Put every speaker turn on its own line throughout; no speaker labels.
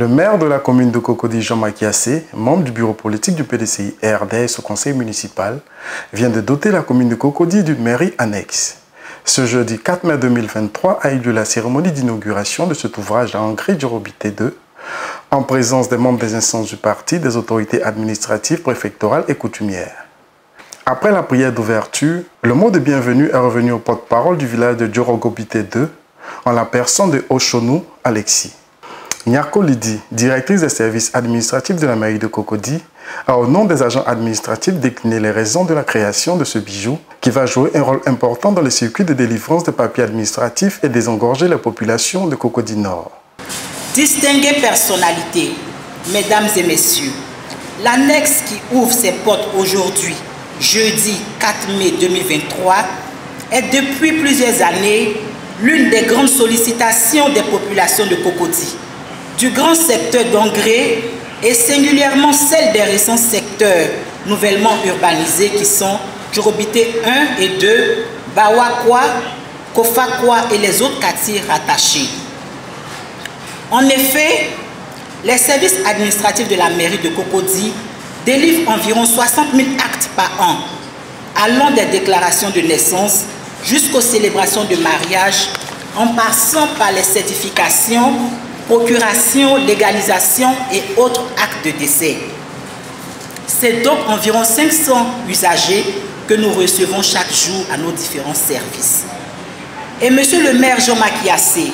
Le maire de la commune de Cocody, Jean Makiassé, membre du bureau politique du PDCI RDS au conseil municipal, vient de doter la commune de Cocody d'une mairie annexe. Ce jeudi 4 mai 2023 a eu lieu la cérémonie d'inauguration de cet ouvrage à Angry Djorobité 2, en présence des membres des instances du parti, des autorités administratives, préfectorales et coutumières. Après la prière d'ouverture, le mot de bienvenue est revenu au porte-parole du village de Djorobité 2, en la personne de Oshonou Alexis. Nyako Lidi, directrice des services administratifs de la mairie de Cocody, a au nom des agents administratifs décliné les raisons de la création de ce bijou qui va jouer un rôle important dans le circuit de délivrance de papiers administratifs et désengorger la population de Cocody Nord.
Distinguées personnalités, mesdames et messieurs, l'annexe qui ouvre ses portes aujourd'hui, jeudi 4 mai 2023, est depuis plusieurs années l'une des grandes sollicitations des populations de Cocody, du grand secteur d'Angry et singulièrement celle des récents secteurs nouvellement urbanisés qui sont Djorobité 1 et 2, Bawakwa, Kofakwa et les autres quartiers rattachés. En effet, les services administratifs de la mairie de Cocody délivrent environ 60 000 actes par an, allant des déclarations de naissance jusqu'aux célébrations de mariage, en passant par les certifications, procurations, légalisations et autres actes de décès. C'est donc environ 500 usagers que nous recevons chaque jour à nos différents services. Et monsieur le maire Jean Makiassé,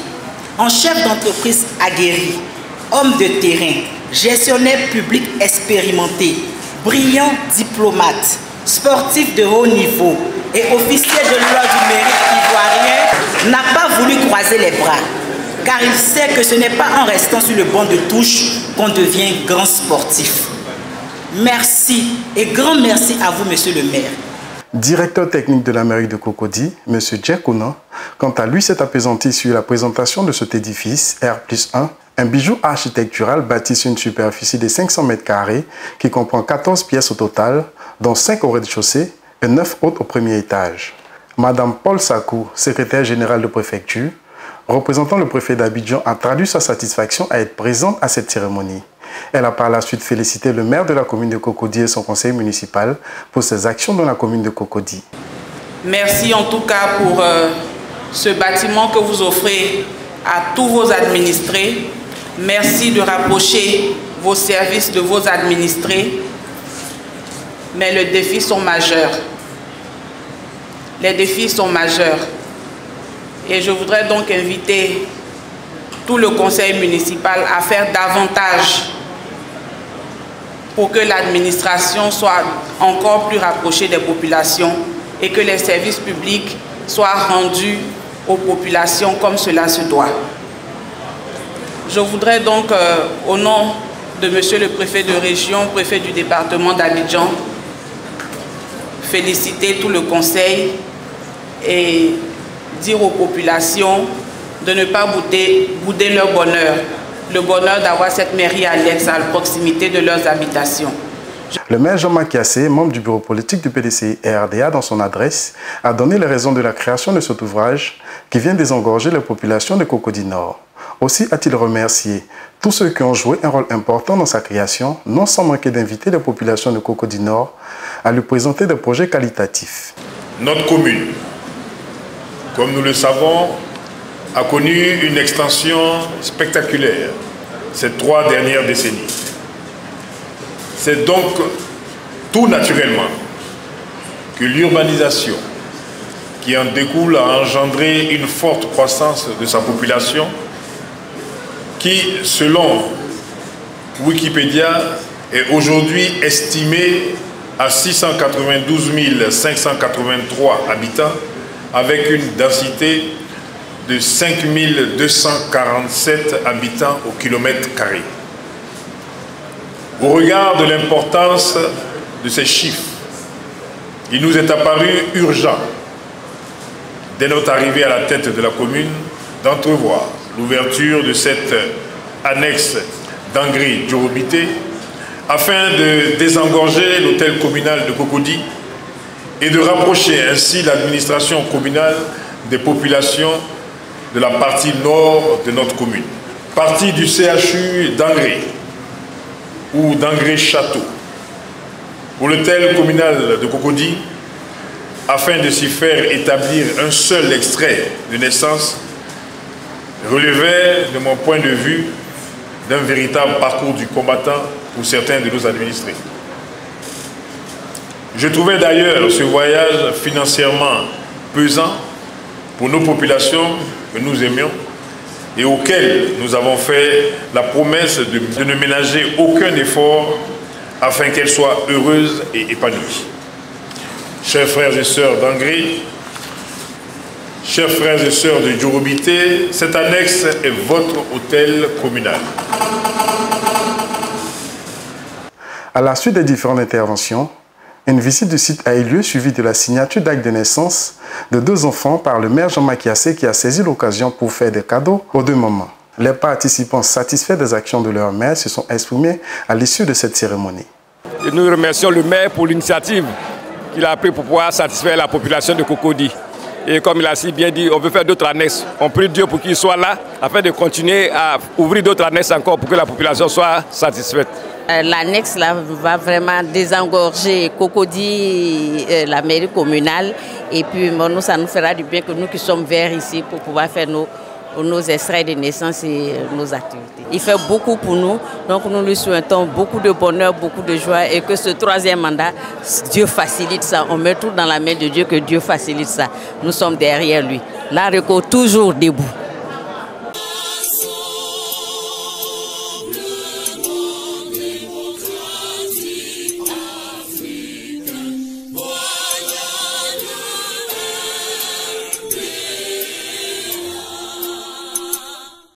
en chef d'entreprise aguerri, homme de terrain, gestionnaire public expérimenté, brillant diplomate, sportif de haut niveau et officier de l'ordre du mérite ivoirien, n'a pas voulu croiser les bras, car il sait que ce n'est pas en restant sur le banc de touche qu'on devient grand sportif. Merci et grand merci à vous, monsieur le maire.
Directeur technique de la mairie de Cocody, M. Djekounan, quant à lui, s'est apaisanti sur la présentation de cet édifice R+1, un bijou architectural bâti sur une superficie de 500 m² qui comprend 14 pièces au total, dont 5 au rez-de-chaussée et 9 autres au premier étage. Madame Paul Sakou, secrétaire générale de préfecture, représentant le préfet d'Abidjan, a traduit sa satisfaction à être présente à cette cérémonie. Elle a par la suite félicité le maire de la commune de Cocody et son conseil municipal pour ses actions dans la commune de Cocody.
Merci en tout cas pour ce bâtiment que vous offrez à tous vos administrés. Merci de rapprocher vos services de vos administrés. Mais les défis sont majeurs. Les défis sont majeurs. Et je voudrais donc inviter tout le conseil municipal à faire davantage pour que l'administration soit encore plus rapprochée des populations et que les services publics soient rendus aux populations comme cela se doit. Je voudrais donc, au nom de monsieur le préfet de région, préfet du département d'Abidjan, féliciter tout le conseil et dire aux populations de ne pas bouder leur bonheur, le bonheur d'avoir cette mairie annexe à la proximité de leurs habitations.
Le maire Jean Makiassé, membre du bureau politique du PDCI RDA, dans son adresse, a donné les raisons de la création de cet ouvrage qui vient désengorger les populations de Cocody Nord. Aussi a-t-il remercié tous ceux qui ont joué un rôle important dans sa création, non sans manquer d'inviter les populations de Cocody Nord à lui présenter des projets qualitatifs.
Notre commune, comme nous le savons, a connu une extension spectaculaire ces 3 dernières décennies. C'est donc tout naturellement que l'urbanisation qui en découle a engendré une forte croissance de sa population qui, selon Wikipédia, est aujourd'hui estimée à 692 583 habitants avec une densité de 5 247 habitants au kilomètre carré. Au regard de l'importance de ces chiffres, il nous est apparu urgent, dès notre arrivée à la tête de la commune, d'entrevoir l'ouverture de cette annexe d'Angry Djorobité afin de désengorger l'hôtel communal de Cocody et de rapprocher ainsi l'administration communale des populations de la partie nord de notre commune. partir du CHU d'Angré ou d'Angré-Château pour l'hôtel communal de Cocody, afin de s'y faire établir un seul extrait de naissance, relevait, de mon point de vue, d'un véritable parcours du combattant pour certains de nos administrés. Je trouvais d'ailleurs ce voyage financièrement pesant pour nos populations que nous aimions et auxquelles nous avons fait la promesse de ne ménager aucun effort afin qu'elles soient heureuses et épanouies. Chers frères et sœurs d'Angré, chers frères et sœurs de Djorobité, cette annexe est votre hôtel communal.
À la suite des différentes interventions, une visite du site a eu lieu suivie de la signature d'acte de naissance de 2 enfants par le maire Jean-Marc Yassé qui a saisi l'occasion pour faire des cadeaux aux 2 mamans. Les participants satisfaits des actions de leur mère se sont exprimés à l'issue de cette cérémonie.
Et nous remercions le maire pour l'initiative qu'il a prise pour pouvoir satisfaire la population de Cocody. Et comme il a si bien dit, on veut faire d'autres annexes. On prie Dieu pour qu'il soit là afin de continuer à ouvrir d'autres annexes encore pour que la population soit satisfaite.
L'annexe là va vraiment désengorger Cocody, la mairie communale. Et puis bon, nous, ça nous fera du bien que nous qui sommes verts ici pour pouvoir faire nos extraits de naissance et nos activités. Il fait beaucoup pour nous, donc nous lui souhaitons beaucoup de bonheur, beaucoup de joie et que ce 3e mandat, Dieu facilite ça. On met tout dans la main de Dieu, que Dieu facilite ça. Nous sommes derrière lui. L'ARECO toujours debout.